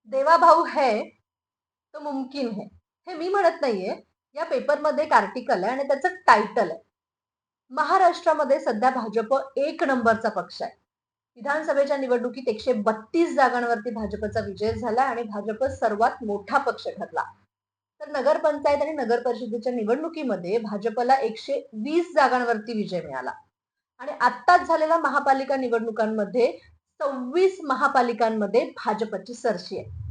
देवा भाऊ है तो मुमकिन है. हे मी म्हणत नाहीये. या पेपरमध्ये एक आर्टिकल आहे आणि त्याचं टायटल आहे. महाराष्ट्रामध्ये सध्या भाजप एक नंबरचा पक्ष आहे. विधानसभेच्या निवडणुकीत 132 जागांवरती भाजपचा विजय झाला आणि भाजप सर्वात मोठा पक्ष ठरला. तर नगरपंचायत आणि नगर परिषदेच्या निवडणुकीमध्ये भाजपला 120 जागांवरती विजय मिळाला. आणि आत्ताच झालेल्या महापालिका निवडणुकांमध्ये 26 महापालिकांमध्ये भाजपची सरशी आहे.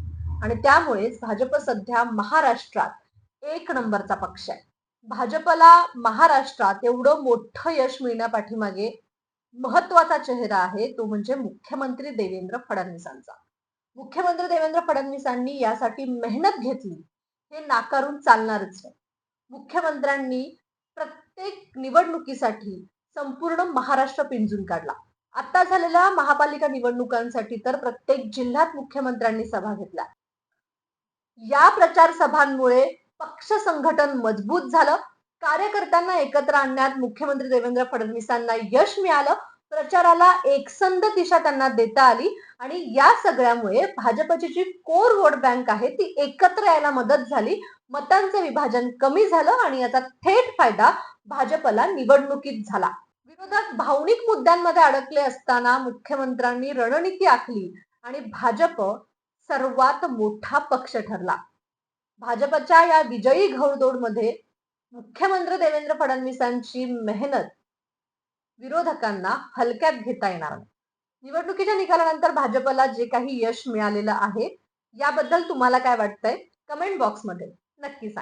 आणि त्यामुळेच भाजप सध्या महाराष्ट्रात एक नंबरचा पक्ष आहे. भाजपला महाराष्ट्रात एवढं मोठं यश मिळण्यापाठीमागे महत्वाचा चेहरा आहे, तो म्हणजे मुख्यमंत्री देवेंद्र फडणवीसांचा. मुख्यमंत्री देवेंद्र फडणवीसांनी यासाठी मेहनत घेतली हे नाकारून चालणारच नाही. मुख्यमंत्र्यांनी प्रत्येक निवडणुकीसाठी संपूर्ण महाराष्ट्र पिंजून काढला. आता झालेल्या महापालिका निवडणुकांसाठी तर प्रत्येक जिल्ह्यात मुख्यमंत्र्यांनी सभा घेतल्या. या प्रचार सभांमुळे पक्ष संघटन मजबूत झालं. कार्यकर्त्यांना एकत्र आणण्यात मुख्यमंत्री देवेंद्र फडणवीसांना यश मिळालं. प्रचाराला एकसंध दिशा त्यांना देता आली आणि या सगळ्यामुळे भाजपची जी कोर वोट बँक आहे ती एकत्र यायला मदत झाली. मतांचं विभाजन कमी झालं आणि याचा थेट फायदा भाजपला निवडणुकीत झाला. विरोधक भावनिक मुद्द्यांमध्ये अडकले असताना मुख्यमंत्र्यांनी रणनीती आखली आणि भाजप सर्वात मोठा पक्ष ठरला. भाजपच्या या विजयी घौडदौडमध्ये मुख्यमंत्री देवेंद्र फडणवीसांची मेहनत विरोधकांना हलक्यात घेता येणार नाही. निवडणुकीच्या निकालानंतर भाजपला जे काही यश मिळालेलं आहे याबद्दल तुम्हाला काय वाटतंय कमेंट बॉक्समध्ये नक्की सांगा.